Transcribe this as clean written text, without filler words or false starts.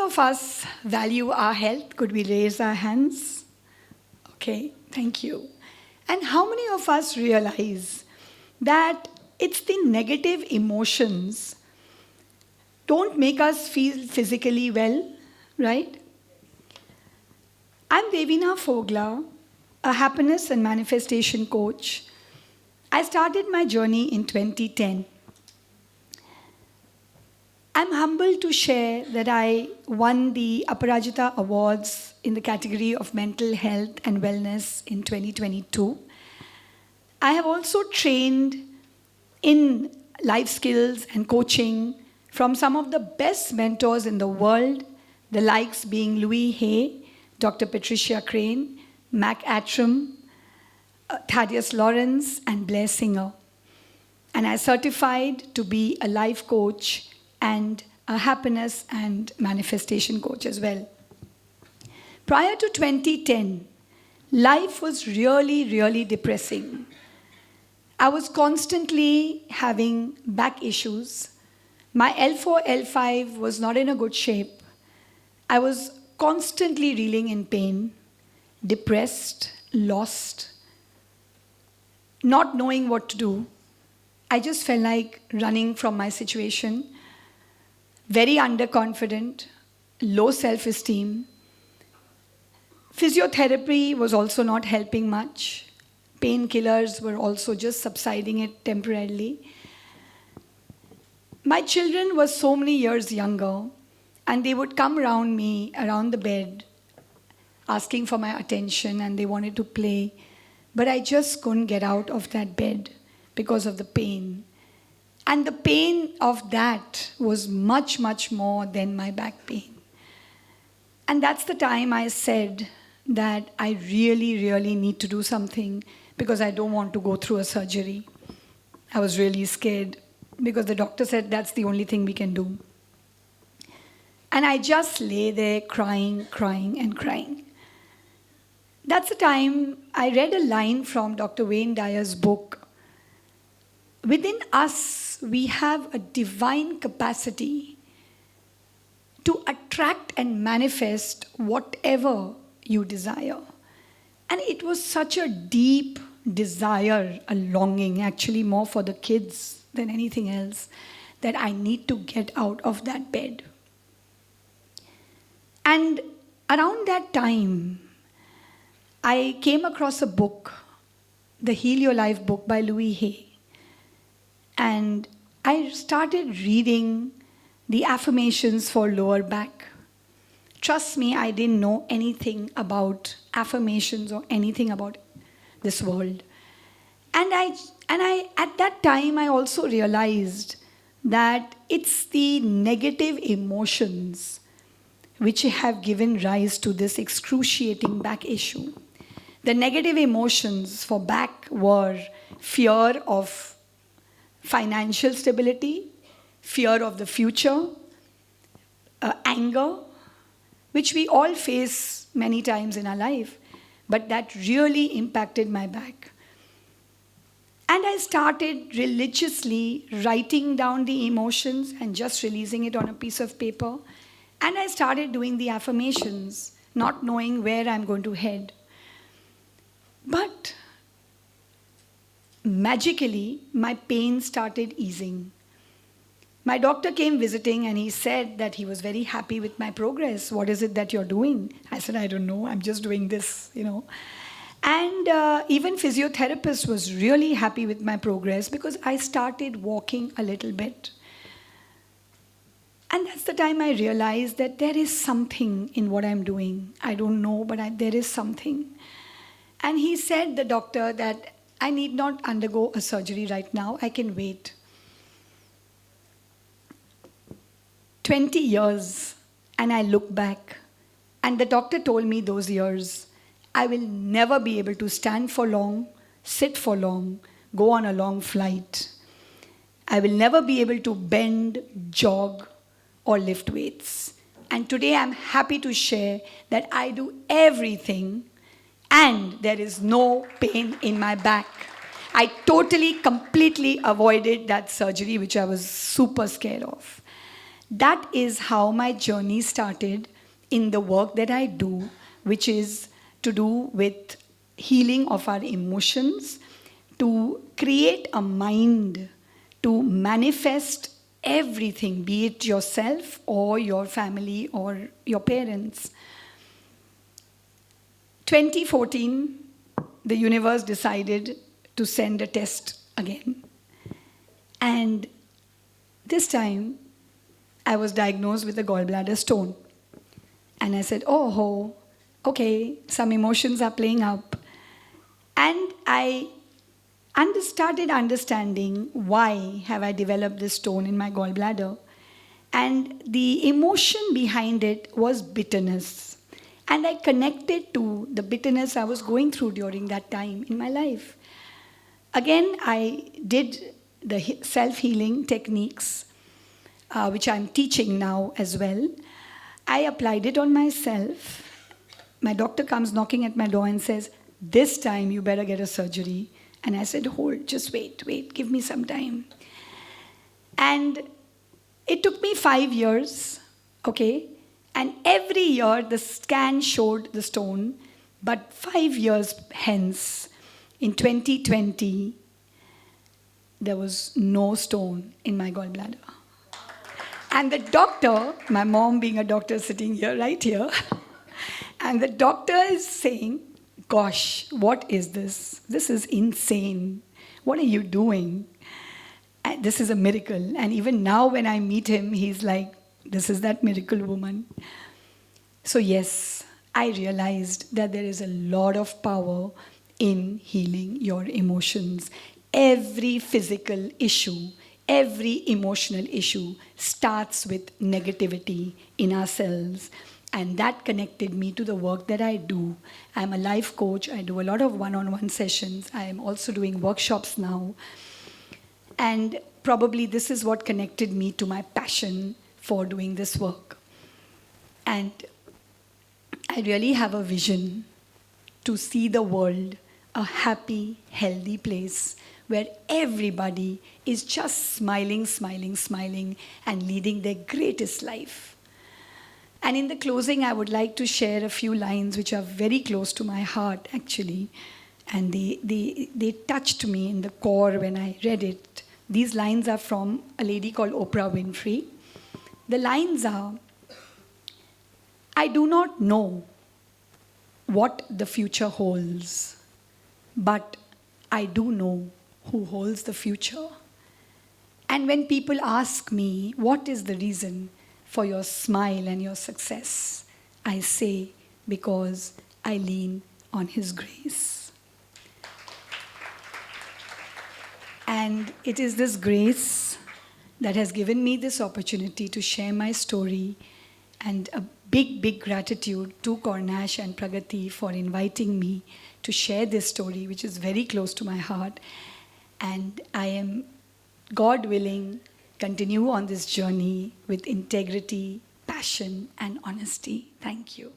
of us value our health? Could we raise our hands? Okay, thank you. And how many of us realize that it's the negative emotions don't make us feel physically well, right? I'm Devina Fogla, a happiness and manifestation coach. I started my journey in 2010. I'm humbled to share that I won the Aparajita Awards in the category of mental health and wellness in 2022. I have also trained in life skills and coaching from some of the best mentors in the world, the likes being Louis Hay, Dr. Patricia Crane, Mac Attram, Thaddeus Lawrence, and Blair Singer. And I certified to be a life coach and a happiness and manifestation coach as well. Prior to 2010, life was really, really depressing. I was constantly having back issues. My L4, L5 was not in a good shape. I was constantly reeling in pain, depressed, lost, not knowing what to do. I just felt like running from my situation. Very underconfident, low self-esteem. Physiotherapy was also not helping much. Painkillers were also just subsiding it temporarily. My children were so many years younger, and they would come around me, around the bed, asking for my attention, and they wanted to play. But I just couldn't get out of that bed because of the pain. And the pain of that was much, much more than my back pain. And that's the time I said that I really, really need to do something because I don't want to go through a surgery. I was really scared because the doctor said that's the only thing we can do. And I just lay there crying, crying, and crying. That's the time I read a line from Dr. Wayne Dyer's book. Within us, we have a divine capacity to attract and manifest whatever you desire. And it was such a deep desire, a longing, actually more for the kids than anything else, that I need to get out of that bed. And around that time, I came across a book, the Heal Your Life book by Louis Hay. And I started reading the affirmations for lower back. Trust me, I didn't know anything about affirmations or anything about this world. And I at that time, I also realized that it's the negative emotions which have given rise to this excruciating back issue. The negative emotions for back were fear of financial stability, fear of the future, anger, which we all face many times in our life, but that really impacted my back. And I started religiously writing down the emotions and just releasing it on a piece of paper. And I started doing the affirmations, not knowing where I'm going to head. But magically, my pain started easing. My doctor came visiting and he said that he was very happy with my progress. What is it that you're doing? I said, I don't know, I'm just doing this, And even physiotherapist was really happy with my progress because I started walking a little bit. And that's the time I realized that there is something in what I'm doing. I don't know, but there is something. And he said, the doctor, that I need not undergo a surgery right now. I can wait. 20 years, and I look back, and the doctor told me those years, I will never be able to stand for long, sit for long, go on a long flight. I will never be able to bend, jog, or lift weights. And today I'm happy to share that I do everything and there is no pain in my back. I totally, completely avoided that surgery, which I was super scared of. that is how my journey started in the work that I do, which is to do with healing of our emotions, to create a mind to manifest everything, be it yourself or your family or your parents. 2014, the universe decided to send a test again. And this time, I was diagnosed with a gallbladder stone. And I said, oh, okay, some emotions are playing up. And I started understanding why have I developed this stone in my gallbladder. And the emotion behind it was bitterness. And I connected to the bitterness I was going through during that time in my life. Again, I did the self-healing techniques, which I'm teaching now as well. I applied it on myself. My doctor comes knocking at my door and says, this time you better get a surgery. And I said, hold, just wait, give me some time. And it took me 5 years, okay? And every year the scan showed the stone, but 5 years hence, in 2020, there was no stone in my gallbladder. And the doctor, my mom being a doctor sitting here, right here, and the doctor is saying, gosh, what is this? This is insane. What are you doing? And this is a miracle. And even now when I meet him, he's like, this is that miracle woman. So yes, I realized that there is a lot of power in healing your emotions. Every physical issue, every emotional issue starts with negativity in ourselves. And that connected me to the work that I do. I'm a life coach. I do a lot of one-on-one sessions. I am also doing workshops now. And probably this is what connected me to my passion for doing this work. And I really have a vision to see the world a happy, healthy place where everybody is just smiling, smiling, smiling, and leading their greatest life. And in the closing, I would like to share a few lines which are very close to my heart, actually. And they touched me in the core when I read it. These lines are from a lady called Oprah Winfrey. The lines are, I do not know what the future holds, but I do know who holds the future. And when people ask me, what is the reason for your smile and your success, I say, because I lean on His grace. And it is this grace that has given me this opportunity to share my story, and a big, big gratitude to Cornash and Pragati for inviting me to share this story, which is very close to my heart. And I am, God willing, continue on this journey with integrity, passion, and honesty. Thank you.